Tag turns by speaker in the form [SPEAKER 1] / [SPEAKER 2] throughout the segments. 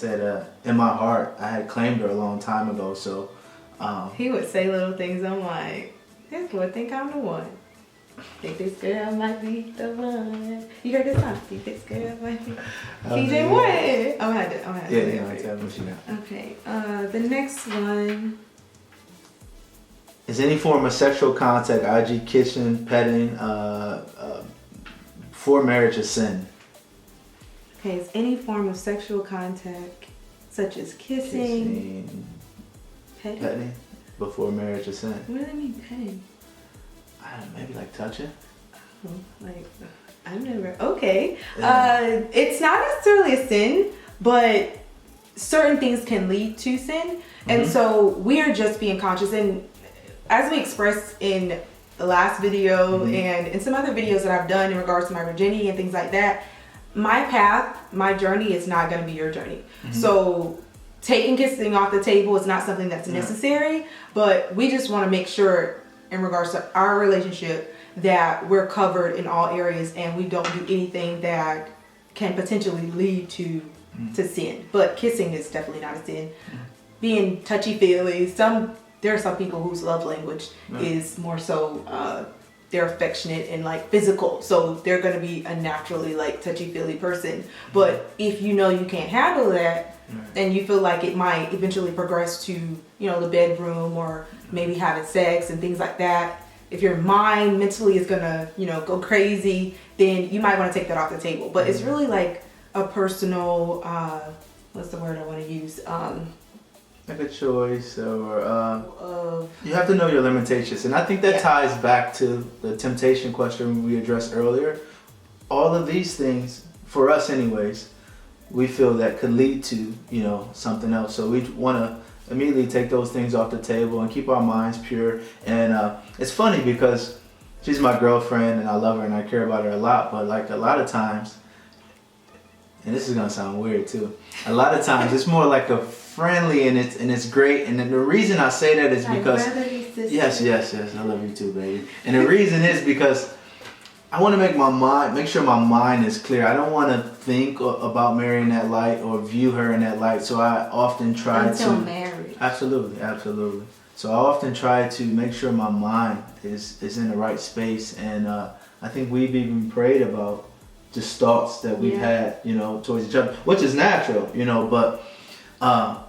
[SPEAKER 1] said, in my heart, I had claimed her a long time ago. So
[SPEAKER 2] he would say little things. I'm like, this boy think I'm the one. Think this girl might be the one. You heard this song? Think this girl might be. PJ what? I'm gonna have to.
[SPEAKER 1] Yeah, tell me what you got.
[SPEAKER 2] Okay. The next one.
[SPEAKER 1] Is any form of sexual contact, IG, kissing, petting, before marriage a sin?
[SPEAKER 2] Okay, is any form of sexual contact, such as kissing, petting,
[SPEAKER 1] before marriage a sin?
[SPEAKER 2] What do they mean, petting?
[SPEAKER 1] I don't know, maybe like touching?
[SPEAKER 2] Oh, like, I've never, okay. Yeah. It's not necessarily a sin, but certain things can lead to sin. And so we are just being conscious. And as we expressed in the last video and in some other videos that I've done in regards to my virginity and things like that, my path, my journey is not going to be your journey. So taking kissing off the table is not something that's necessary, but we just want to make sure in regards to our relationship that we're covered in all areas and we don't do anything that can potentially lead to sin. But kissing is definitely not a sin. Being touchy-feely, there are some people whose love language is more so they're affectionate and like physical, so they're going to be a naturally like touchy-feely person. But if you know you can't handle that and you feel like it might eventually progress to, you know, the bedroom or maybe having sex and things like that, if your mind mentally is gonna, you know, go crazy, then you might want to take that off the table. But it's really like a personal what's the word I want to use,
[SPEAKER 1] like a choice, or you have to know your limitations. And I think that ties back to the temptation question we addressed earlier. All of these things, for us anyways, we feel that could lead to, you know, something else. So we want to immediately take those things off the table and keep our minds pure. And it's funny because she's my girlfriend and I love her and I care about her a lot, but like a lot of times, and this is gonna sound weird too, a lot of times it's more like a friendly and it's great. And the reason I say that is because yes, I love you too, baby. And the reason is because I want to make sure my mind is clear. I don't want to think about Mary in that light or view her in that light. So I often try
[SPEAKER 2] until married.
[SPEAKER 1] Absolutely. So I often try to make sure my mind is in the right space. And I think we've even prayed about just thoughts that we've had, you know, towards each other, which is natural, you know, but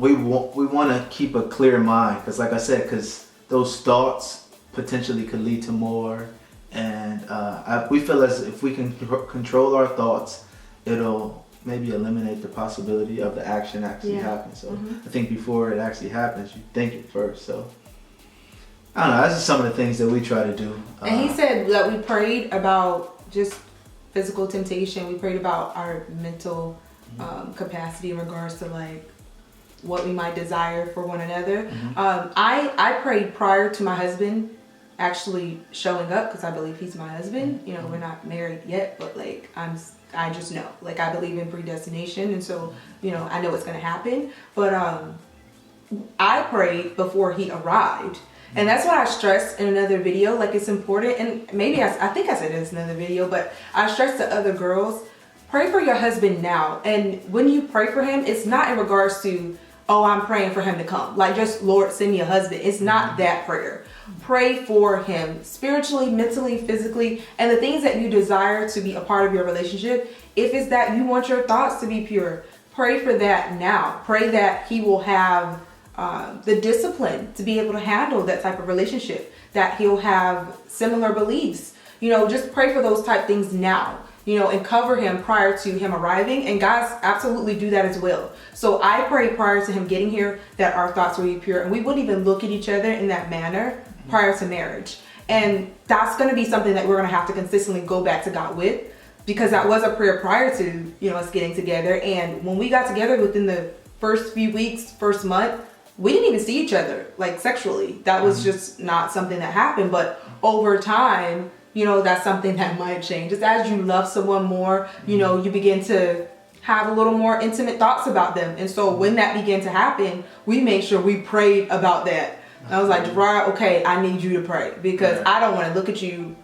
[SPEAKER 1] we want to keep a clear mind, because like I said, because those thoughts potentially could lead to more. And we feel as if we can control our thoughts, it'll maybe eliminate the possibility of the action actually happening. So I think before it actually happens, you think it first. So I don't know, that's just some of the things that we try to do.
[SPEAKER 2] And he said that we prayed about just physical temptation. We prayed about our mental capacity in regards to like what we might desire for one another. I prayed prior to my husband actually showing up, because I believe he's my husband. You know, we're not married yet, but like I just know, like I believe in predestination, and so, you know, I know it's gonna happen. But I prayed before he arrived, and that's what I stressed in another video. Like, it's important, and maybe I think I said this in another video, but I stressed to other girls, pray for your husband now. And when you pray for him, it's not in regards to, oh, I'm praying for him to come, like just Lord send me a husband. It's not that prayer. Pray for him spiritually, mentally, physically, and the things that you desire to be a part of your relationship. If it's that you want your thoughts to be pure, pray for that now. Pray that he will have the discipline to be able to handle that type of relationship, that he'll have similar beliefs. You know, just pray for those type things now, you know, and cover him prior to him arriving. And guys absolutely do that as well. So I pray prior to him getting here that our thoughts will be pure, and we wouldn't even look at each other in that manner prior to marriage. And that's going to be something that we're going to have to consistently go back to God with, because that was a prayer prior to, you know, us getting together. And when we got together, within the first few weeks, first month, we didn't even see each other like sexually. That was just not something that happened. But over time, you know, that's something that might change. Just as you love someone more, you know, you begin to have a little more intimate thoughts about them. And so when that began to happen, we made sure we prayed about that. I was like, Gerard, okay, I need you to pray, because I don't want to look at you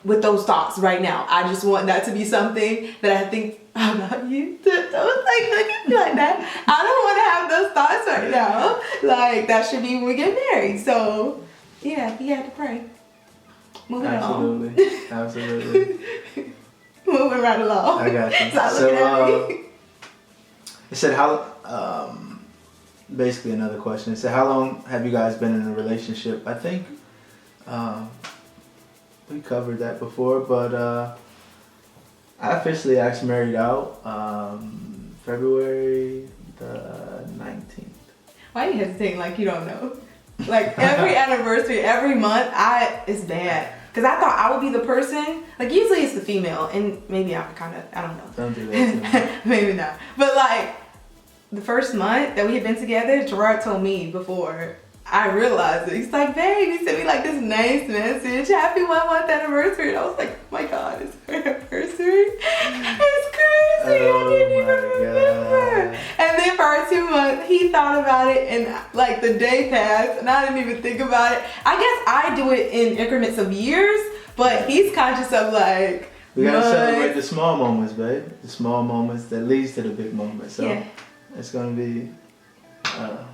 [SPEAKER 2] with those thoughts right now. I just want that to be something that I think about you. Don't like look at me like that. I don't want to have those thoughts right now. Like that should be when we get married. So yeah, he had to pray. Moving on.
[SPEAKER 1] Absolutely.
[SPEAKER 2] Moving right along.
[SPEAKER 1] I got you.
[SPEAKER 2] Stop
[SPEAKER 1] So
[SPEAKER 2] looking at me.
[SPEAKER 1] it said how. Basically, another question. It said, how long have you guys been in a relationship? I think we covered that before, but I officially actually married out February the 19th.
[SPEAKER 2] Why are you hesitating like you don't know? Like every anniversary, every month, it's bad. Because I thought I would be the person, like usually it's the female, and maybe I'm kind of, I don't know.
[SPEAKER 1] Don't do that to me.
[SPEAKER 2] Maybe not. But like, the first month that we had been together, Gerard told me before I realized it. He's like, babe, he sent me like this nice message. Happy 1 month anniversary. And I was like, oh my God, it's our anniversary. It's crazy. I didn't even remember. And then for our 2 months, he thought about it and like the day passed and I didn't even think about it. I guess I do it in increments of years, but he's conscious of like,
[SPEAKER 1] we gotta celebrate the small moments, babe. The small moments that leads to the big moments. So
[SPEAKER 2] yeah.
[SPEAKER 1] It's gonna be a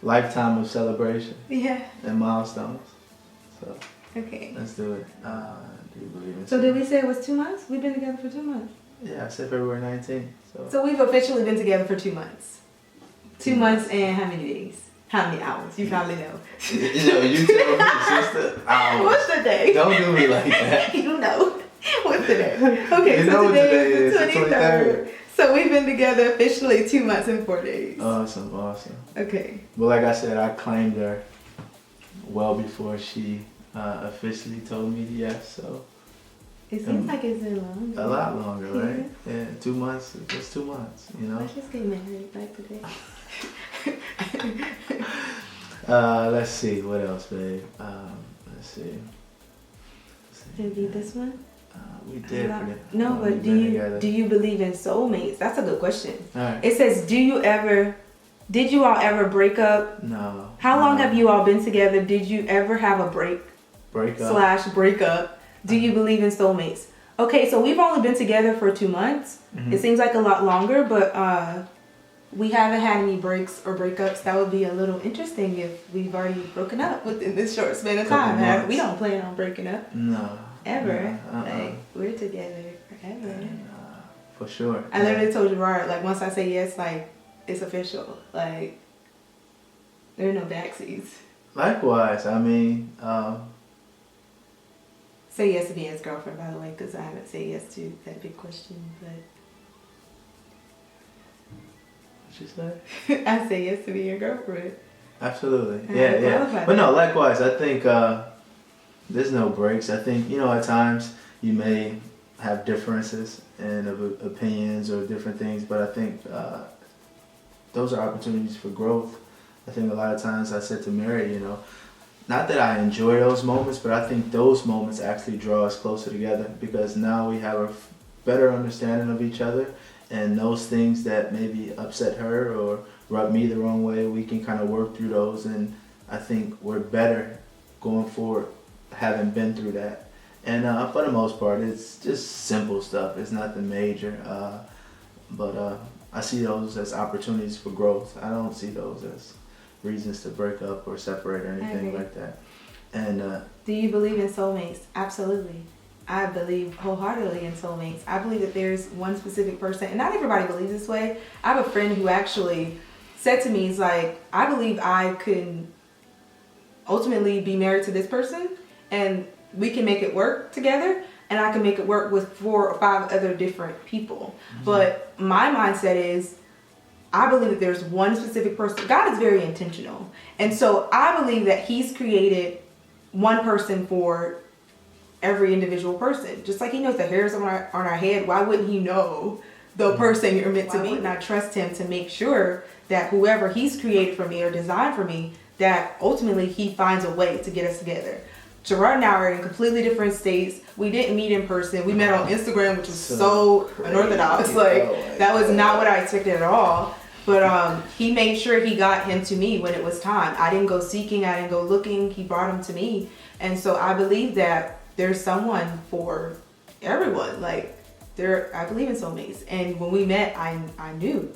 [SPEAKER 1] lifetime of celebration.
[SPEAKER 2] Yeah.
[SPEAKER 1] And milestones. So
[SPEAKER 2] okay.
[SPEAKER 1] Let's do it. Do you believe in?
[SPEAKER 2] So did we say it was 2 months? We've been together for 2 months.
[SPEAKER 1] Yeah, I said February 19th.
[SPEAKER 2] So we've officially been together for 2 months. 2 months and how many days? How many hours? You probably know.
[SPEAKER 1] You tell me, sister. Hours.
[SPEAKER 2] What's the day?
[SPEAKER 1] Don't do me like that.
[SPEAKER 2] You know. What's the day? Okay,
[SPEAKER 1] you know
[SPEAKER 2] so
[SPEAKER 1] what today
[SPEAKER 2] is
[SPEAKER 1] is,
[SPEAKER 2] the 23rd. So we've been together officially 2 months and 4 days.
[SPEAKER 1] Awesome.
[SPEAKER 2] Okay.
[SPEAKER 1] Well, like I said, I claimed her well before she officially told me yes. So
[SPEAKER 2] it seems like it's been longer.
[SPEAKER 1] A lot longer, right? Yeah, 2 months. Just 2 months. You know.
[SPEAKER 2] Let's just get married like today.
[SPEAKER 1] Let's see. What else, babe? Let's see.
[SPEAKER 2] Did we do this one?
[SPEAKER 1] We did.
[SPEAKER 2] No, but do you believe in soulmates? That's a good question.
[SPEAKER 1] All right.
[SPEAKER 2] It says, did you all ever break up?
[SPEAKER 1] No.
[SPEAKER 2] How long have you all been together? Did you ever have a breakup? Do you believe in soulmates? Okay, so we've only been together for 2 months. Mm-hmm. It seems like a lot longer, but we haven't had any breaks or breakups. That would be a little interesting if we've already broken up within this short span of time. We don't plan on breaking up.
[SPEAKER 1] No.
[SPEAKER 2] Ever. Like, we're together forever.
[SPEAKER 1] For sure.
[SPEAKER 2] I literally told Gerard, like, once I say yes, like, it's official. Like, there are no backseats.
[SPEAKER 1] Likewise. I mean,
[SPEAKER 2] say yes to being his girlfriend, by the way, because I haven't said yes to that big question, but.
[SPEAKER 1] What you say?
[SPEAKER 2] I say yes to being your girlfriend.
[SPEAKER 1] Absolutely. Yeah. But no, likewise, I think there's no breaks. I think, at times you may have differences in opinions or different things, but I think those are opportunities for growth. I think a lot of times I said to Mary, not that I enjoy those moments, but I think those moments actually draw us closer together because now we have a better understanding of each other, and those things that maybe upset her or rub me the wrong way, we can kind of work through those, and I think we're better going forward having been through that. And for the most part, it's just simple stuff. It's nothing major, but I see those as opportunities for growth. I don't see those as reasons to break up or separate or anything like that. And
[SPEAKER 2] do you believe in soulmates? Absolutely. I believe wholeheartedly in soulmates. I believe that there's one specific person, and not everybody believes this way. I have a friend who actually said to me, he's like, I believe I could ultimately be married to this person and we can make it work together, and I can make it work with 4 or 5 other different people. Mm-hmm. But my mindset is, I believe that there's one specific person. God is very intentional. And so I believe that he's created one person for every individual person. Just like he knows the hairs on our head, why wouldn't he know the person you're meant to be? Why wouldn't I trust him to make sure that whoever he's created for me or designed for me, that ultimately he finds a way to get us together. Gerard and I are in completely different states. We didn't meet in person. We met on Instagram, which was so unorthodox. Like, that was not what I expected at all. But he made sure he got him to me when it was time. I didn't go seeking. I didn't go looking. He brought him to me. And so I believe that there's someone for everyone. Like, I believe in soulmates. And when we met, I knew,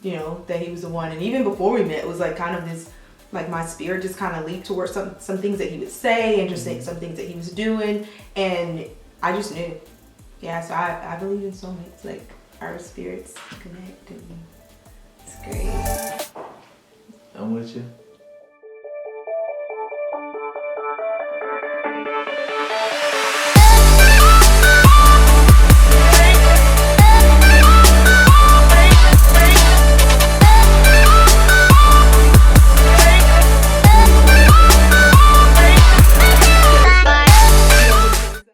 [SPEAKER 2] you know, that he was the one. And even before we met, it was like kind of this, like my spirit just kind of leaped towards some things that he would say and just some things that he was doing. And I just knew. Yeah, so I believe in soulmates, like our spirits connect and